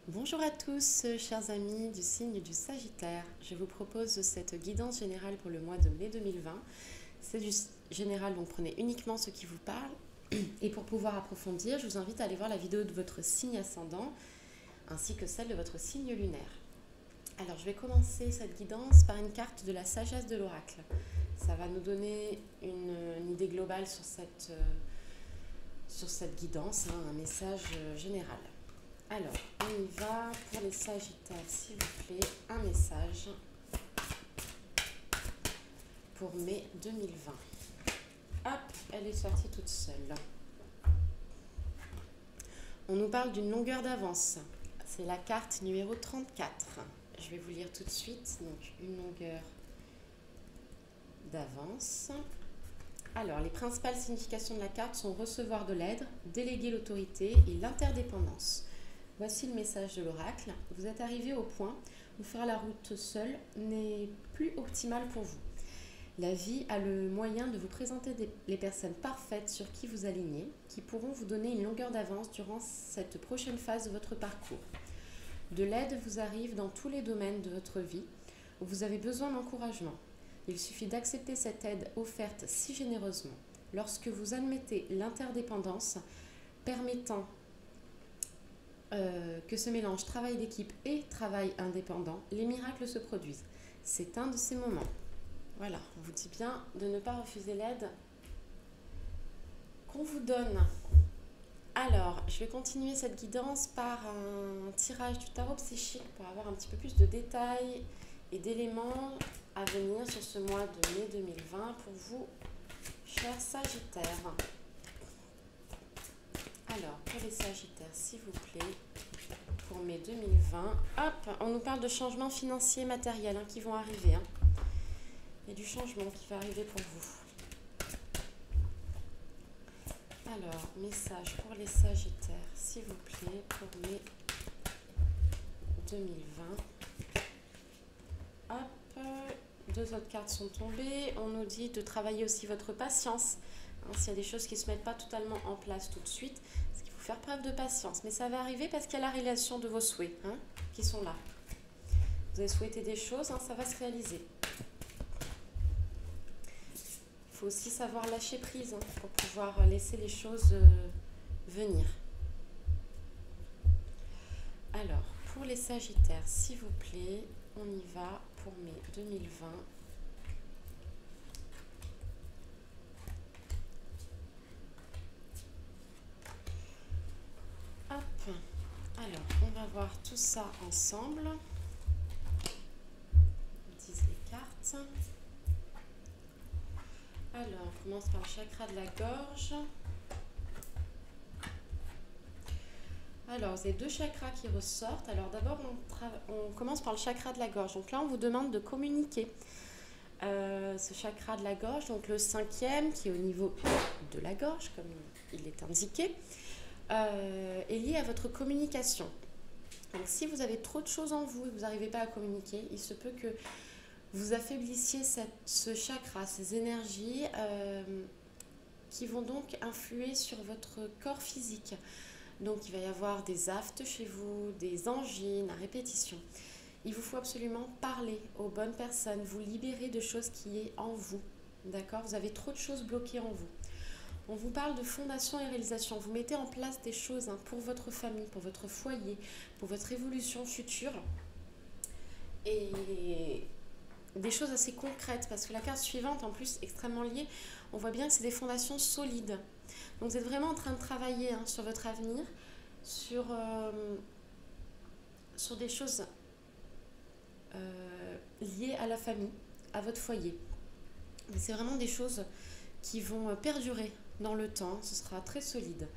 Bonjour à tous, chers amis du signe du Sagittaire. Je vous propose cette guidance générale pour le mois de mai 2020. C'est du général, donc prenez uniquement ce qui vous parle. Et pour pouvoir approfondir, je vous invite à aller voir la vidéo de votre signe ascendant ainsi que celle de votre signe lunaire. Alors, je vais commencer cette guidance par une carte de la sagesse de l'oracle. Ça va nous donner une idée globale sur cette guidance, un message général. Alors, on y va pour les Sagittaires, s'il vous plaît, un message pour mai 2020. Hop, elle est sortie toute seule. On nous parle d'une longueur d'avance. C'est la carte numéro 34. Je vais vous lire tout de suite. Donc, une longueur d'avance. Alors, les principales significations de la carte sont recevoir de l'aide, déléguer l'autorité et l'interdépendance. Voici le message de l'oracle. Vous êtes arrivé au point où faire la route seul n'est plus optimal pour vous. La vie a le moyen de vous présenter les personnes parfaites sur qui vous alignez, qui pourront vous donner une longueur d'avance durant cette prochaine phase de votre parcours. De l'aide vous arrive dans tous les domaines de votre vie où vous avez besoin d'encouragement. Il suffit d'accepter cette aide offerte si généreusement. Lorsque vous admettez l'interdépendance, permettant que ce mélange travail d'équipe et travail indépendant, les miracles se produisent. C'est un de ces moments. Voilà, on vous dit bien de ne pas refuser l'aide qu'on vous donne. Alors, je vais continuer cette guidance par un tirage du tarot psychique pour avoir un petit peu plus de détails et d'éléments à venir sur ce mois de mai 2020 pour vous, chers Sagittaires. Alors, pour les Sagittaires, s'il vous plaît, pour mai 2020, hop, on nous parle de changements financiers et matériels qui vont arriver. Il y a du changement qui va arriver pour vous. Alors, message pour les Sagittaires, s'il vous plaît, pour mai 2020. Hop, deux autres cartes sont tombées. On nous dit de travailler aussi votre patience. S'il y a des choses qui ne se mettent pas totalement en place tout de suite, parce qu'il faut faire preuve de patience. Mais ça va arriver parce qu'il y a la réalisation de vos souhaits qui sont là. Vous avez souhaité des choses, ça va se réaliser. Il faut aussi savoir lâcher prise pour pouvoir laisser les choses venir. Alors, pour les Sagittaires, s'il vous plaît, on y va pour mai 2020. Hop, alors, on va voir tout ça ensemble. On utilise les cartes. Alors, on commence par le chakra de la gorge. Alors, vous avez deux chakras qui ressortent. Alors, d'abord, on commence par le chakra de la gorge. Donc là, on vous demande de communiquer. Ce chakra de la gorge, donc le cinquième, qui est au niveau de la gorge, comme il est indiqué, est lié à votre communication. Donc, si vous avez trop de choses en vous et que vous n'arrivez pas à communiquer, il se peut que vous affaiblissiez ce chakra, ces énergies qui vont donc influer sur votre corps physique. Donc, il va y avoir des aphtes chez vous, des angines à répétition. Il vous faut absolument parler aux bonnes personnes, vous libérer de choses qui est en vous. D'accord ? Vous avez trop de choses bloquées en vous. On vous parle de fondation et réalisation. Vous mettez en place des choses pour votre famille, pour votre foyer, pour votre évolution future. Et des choses assez concrètes, parce que la carte suivante, en plus, extrêmement liée, on voit bien que c'est des fondations solides. Donc vous êtes vraiment en train de travailler sur votre avenir, sur des choses liées à la famille, à votre foyer. Mais c'est vraiment des choses qui vont perdurer dans le temps, ce sera très solide.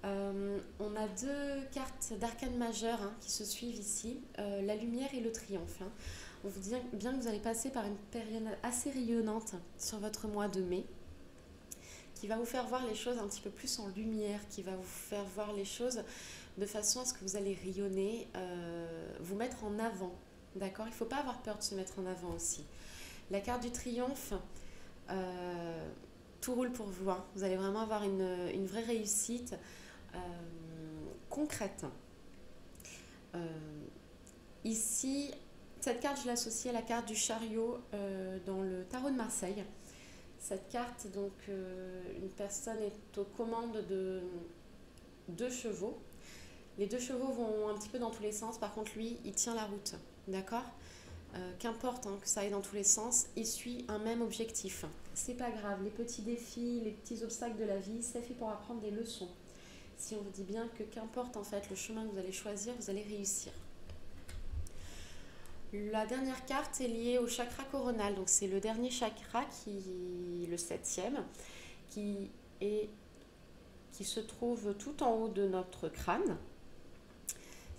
On a deux cartes d'arcane majeur qui se suivent ici, la lumière et le triomphe. On vous dit bien que vous allez passer par une période assez rayonnante sur votre mois de mai, qui va vous faire voir les choses un petit peu plus en lumière, qui va vous faire voir les choses de façon à ce que vous allez rayonner, vous mettre en avant. D'accord ? Il ne faut pas avoir peur de se mettre en avant aussi. La carte du triomphe, tout roule pour vous. Vous allez vraiment avoir une vraie réussite concrète. Ici, cette carte, je l'associe à la carte du chariot dans le tarot de Marseille. Cette carte, donc, une personne est aux commandes de 2 chevaux. Les 2 chevaux vont un petit peu dans tous les sens. Par contre, lui, il tient la route. D'accord? Qu'importe que ça aille dans tous les sens, il suit un même objectif. C'est pas grave, les petits défis, les petits obstacles de la vie, c'est fait pour apprendre des leçons. Si on vous dit bien que qu'importe en fait le chemin que vous allez choisir, vous allez réussir. La dernière carte est liée au chakra coronal, donc c'est le dernier chakra, le 7e, qui se trouve tout en haut de notre crâne.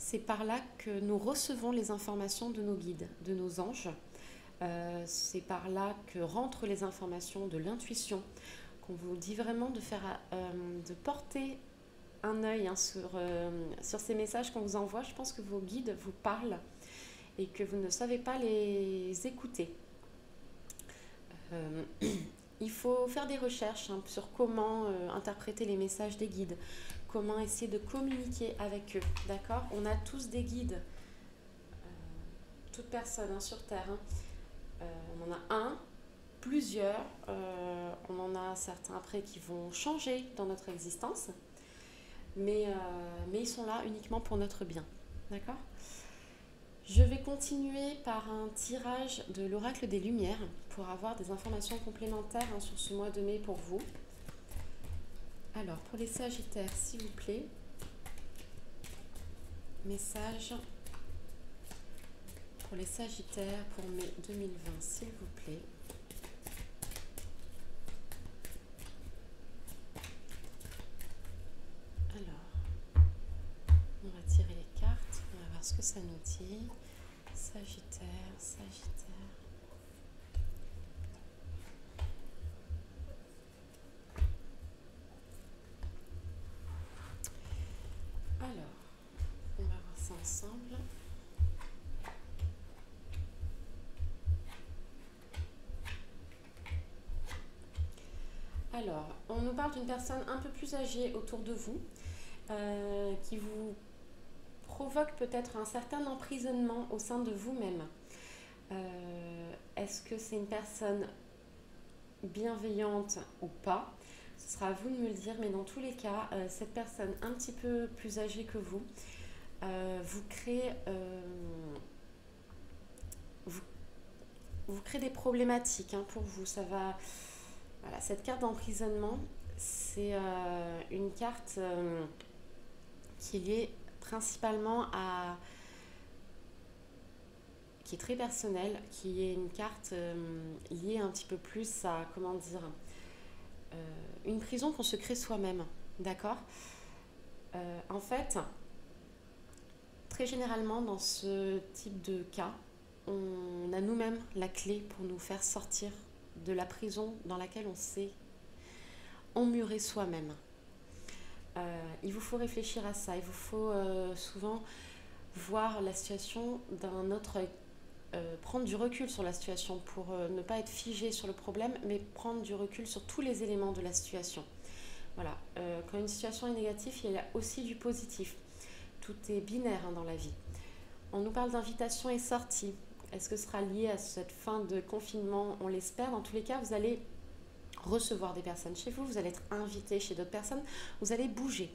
C'est par là que nous recevons les informations de nos guides, de nos anges. C'est par là que rentrent les informations de l'intuition, qu'on vous dit vraiment de porter un œil sur ces messages qu'on vous envoie. Je pense que vos guides vous parlent et que vous ne savez pas les écouter. Il faut faire des recherches sur comment interpréter les messages des guides, comment essayer de communiquer avec eux, d'accord? On a tous des guides, toute personne sur Terre. On en a un, plusieurs, on en a certains après qui vont changer dans notre existence, mais ils sont là uniquement pour notre bien, d'accord? Je vais continuer par un tirage de l'oracle des Lumières pour avoir des informations complémentaires sur ce mois de mai pour vous. Alors, pour les Sagittaires, s'il vous plaît, message pour les Sagittaires pour mai 2020, s'il vous plaît. Alors, on va tirer les cartes, on va voir ce que ça nous dit. Sagittaire, Sagittaire. Alors, on va voir ça ensemble. Alors, on nous parle d'une personne un peu plus âgée autour de vous, qui vous provoque peut-être un certain emprisonnement au sein de vous-même. Est-ce que c'est une personne bienveillante ou pas? Ce sera à vous de me le dire, mais dans tous les cas, cette personne un petit peu plus âgée que vous, vous crée des problématiques pour vous. Ça va. Voilà, cette carte d'emprisonnement, c'est une carte qui est liée principalement qui est très personnelle, qui est une carte liée un petit peu plus à, comment dire, une prison qu'on se crée soi-même, d'accord? En fait, très généralement, dans ce type de cas, on a nous-mêmes la clé pour nous faire sortir de la prison dans laquelle on s'est emmuré soi-même. Il vous faut réfléchir à ça, il vous faut souvent voir la situation d'un autre œil, prendre du recul sur la situation pour ne pas être figé sur le problème, mais prendre du recul sur tous les éléments de la situation. Voilà, quand une situation est négative, il y a aussi du positif. Tout est binaire dans la vie. On nous parle d'invitation et sortie. Est-ce que ce sera lié à cette fin de confinement? On l'espère. Dans tous les cas, vous allez recevoir des personnes chez vous, vous allez être invité chez d'autres personnes, vous allez bouger.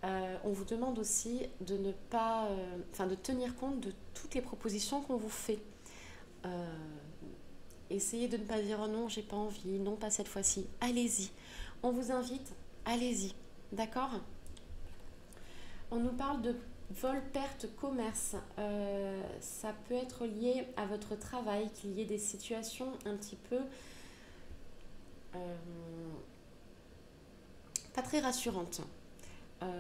On vous demande aussi de ne pas, de tenir compte de toutes les propositions qu'on vous fait. Essayez de ne pas dire oh non, j'ai pas envie, non pas cette fois-ci. Allez-y. On vous invite, allez-y. D'accord? On nous parle de vol, perte, commerce. Ça peut être lié à votre travail, qu'il y ait des situations un petit peu pas très rassurantes.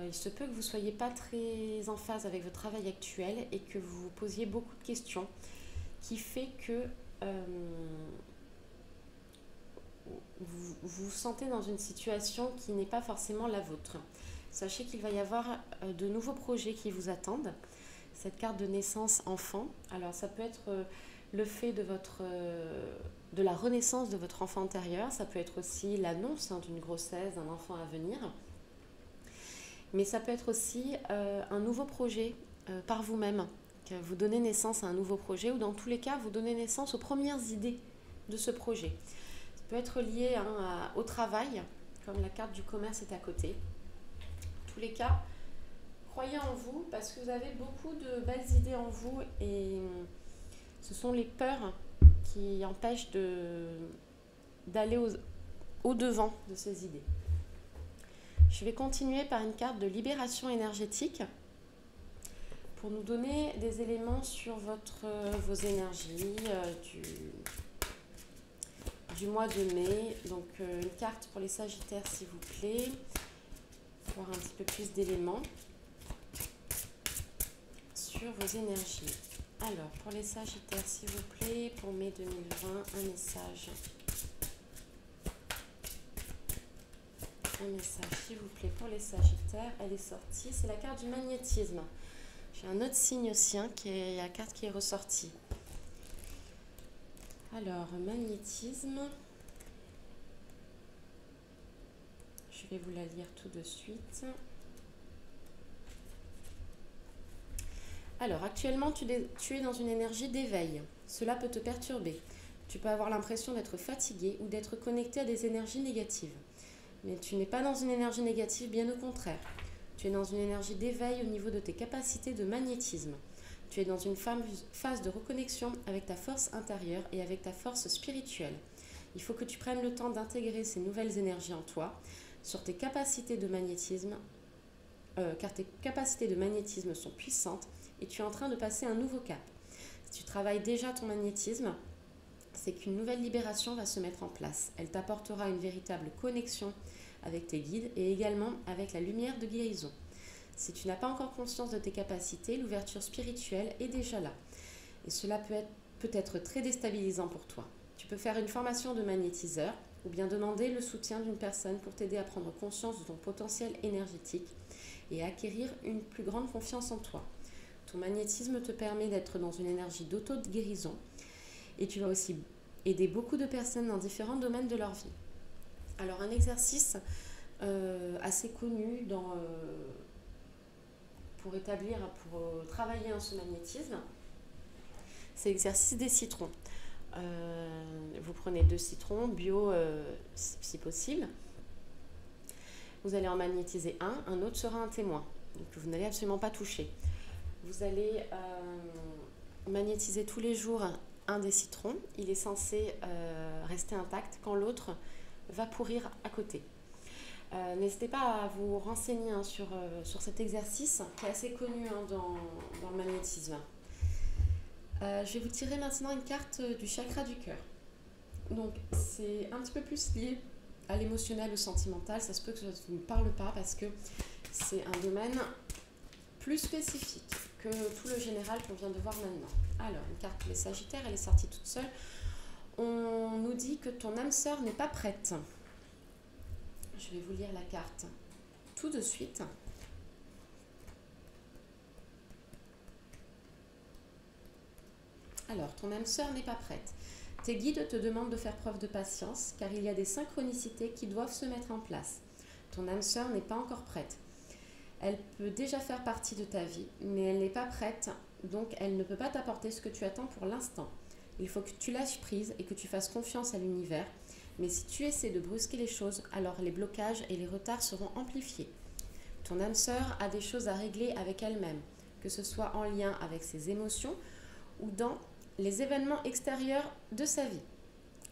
Il se peut que vous ne soyez pas très en phase avec votre travail actuel et que vous vous posiez beaucoup de questions, qui fait que vous vous sentez dans une situation qui n'est pas forcément la vôtre. Sachez qu'il va y avoir de nouveaux projets qui vous attendent. Cette carte de naissance enfant, alors ça peut être le fait de la renaissance de votre enfant intérieur, ça peut être aussi l'annonce d'une grossesse, d'un enfant à venir. Mais ça peut être aussi un nouveau projet par vous-même, que vous donnez naissance à un nouveau projet, ou dans tous les cas, vous donnez naissance aux premières idées de ce projet. Ça peut être lié au travail, comme la carte du commerce est à côté. En tous les cas, croyez en vous parce que vous avez beaucoup de belles idées en vous et ce sont les peurs qui empêchent d'aller au-devant de ces idées. Je vais continuer par une carte de libération énergétique pour nous donner des éléments sur vos énergies du mois de mai. Donc une carte pour les Sagittaires s'il vous plaît, pour avoir un petit peu plus d'éléments sur vos énergies. Alors pour les Sagittaires s'il vous plaît, pour mai 2020, un message. Un message s'il vous plaît pour les Sagittaires, elle est sortie, c'est la carte du magnétisme. J'ai un autre signe aussi, qui est la carte qui est ressortie. Alors, magnétisme. Je vais vous la lire tout de suite. Alors, actuellement, tu es dans une énergie d'éveil. Cela peut te perturber. Tu peux avoir l'impression d'être fatigué ou d'être connecté à des énergies négatives. Mais tu n'es pas dans une énergie négative, bien au contraire. Tu es dans une énergie d'éveil au niveau de tes capacités de magnétisme. Tu es dans une phase de reconnexion avec ta force intérieure et avec ta force spirituelle. Il faut que tu prennes le temps d'intégrer ces nouvelles énergies en toi sur tes capacités de magnétisme, car tes capacités de magnétisme sont puissantes et tu es en train de passer un nouveau cap. Si tu travailles déjà ton magnétisme, c'est qu'une nouvelle libération va se mettre en place. Elle t'apportera une véritable connexion avec tes guides et également avec la lumière de guérison. Si tu n'as pas encore conscience de tes capacités, l'ouverture spirituelle est déjà là. Et cela peut être très déstabilisant pour toi. Tu peux faire une formation de magnétiseur ou bien demander le soutien d'une personne pour t'aider à prendre conscience de ton potentiel énergétique et à acquérir une plus grande confiance en toi. Ton magnétisme te permet d'être dans une énergie d'auto-guérison et tu vas aussi aider beaucoup de personnes dans différents domaines de leur vie. Alors un exercice assez connu pour travailler ce magnétisme, c'est l'exercice des citrons. Vous prenez 2 citrons bio si possible. Vous allez en magnétiser un autre sera un témoin. Donc vous n'allez absolument pas toucher. Vous allez magnétiser tous les jours un des citrons. Il est censé rester intact quand l'autre va pourrir à côté. N'hésitez pas à vous renseigner sur cet exercice qui est assez connu dans le magnétisme. Je vais vous tirer maintenant une carte du chakra du cœur. Donc c'est un petit peu plus lié à l'émotionnel, au sentimental. Ça se peut que ça ne vous parle pas parce que c'est un domaine plus spécifique que tout le général qu'on vient de voir maintenant. Alors, une carte pour les Sagittaires, elle est sortie toute seule. On nous dit que ton âme sœur n'est pas prête. Je vais vous lire la carte tout de suite. Alors, ton âme sœur n'est pas prête. Tes guides te demandent de faire preuve de patience car il y a des synchronicités qui doivent se mettre en place. Ton âme sœur n'est pas encore prête. Elle peut déjà faire partie de ta vie, mais elle n'est pas prête, donc elle ne peut pas t'apporter ce que tu attends pour l'instant. Il faut que tu lâches prise et que tu fasses confiance à l'univers. Mais si tu essaies de brusquer les choses, alors les blocages et les retards seront amplifiés. Ton âme sœur a des choses à régler avec elle-même, que ce soit en lien avec ses émotions ou dans les événements extérieurs de sa vie.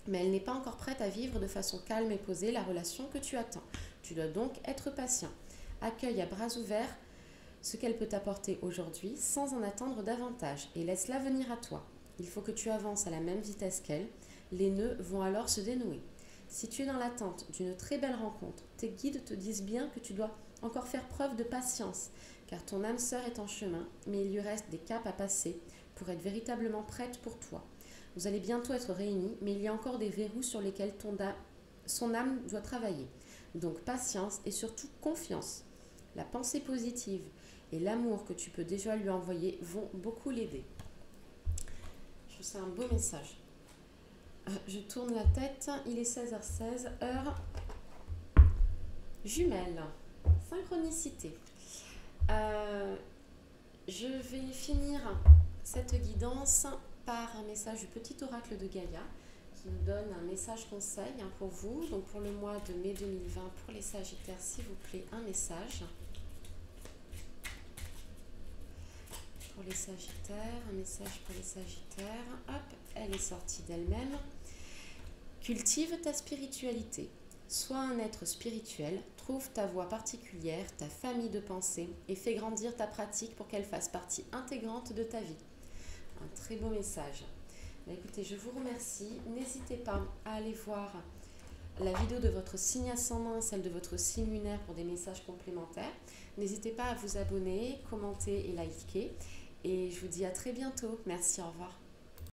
Mais elle n'est pas encore prête à vivre de façon calme et posée la relation que tu attends. Tu dois donc être patient. Accueille à bras ouverts ce qu'elle peut t'apporter aujourd'hui sans en attendre davantage et laisse-la venir à toi. Il faut que tu avances à la même vitesse qu'elle. Les nœuds vont alors se dénouer. Si tu es dans l'attente d'une très belle rencontre, tes guides te disent bien que tu dois encore faire preuve de patience, car ton âme sœur est en chemin, mais il lui reste des caps à passer pour être véritablement prête pour toi. Vous allez bientôt être réunis, mais il y a encore des verrous sur lesquels son âme doit travailler. Donc patience et surtout confiance. La pensée positive et l'amour que tu peux déjà lui envoyer vont beaucoup l'aider. Je trouve ça un beau message. Je tourne la tête, il est 16h16, heure jumelle, synchronicité. Je Je vais finir cette guidance par un message du petit oracle de Gaïa qui nous donne un message conseil pour vous. Donc pour le mois de mai 2020, pour les Sagittaires, s'il vous plaît, un message. Pour les Sagittaires, un message pour les Sagittaires. Hop, elle est sortie d'elle-même. Cultive ta spiritualité. Sois un être spirituel, trouve ta voie particulière, ta famille de pensée et fais grandir ta pratique pour qu'elle fasse partie intégrante de ta vie. Un très beau message. Écoutez, je vous remercie. N'hésitez pas à aller voir la vidéo de votre signe ascendant, celle de votre signe lunaire pour des messages complémentaires. N'hésitez pas à vous abonner, commenter et liker. Et je vous dis à très bientôt. Merci, au revoir.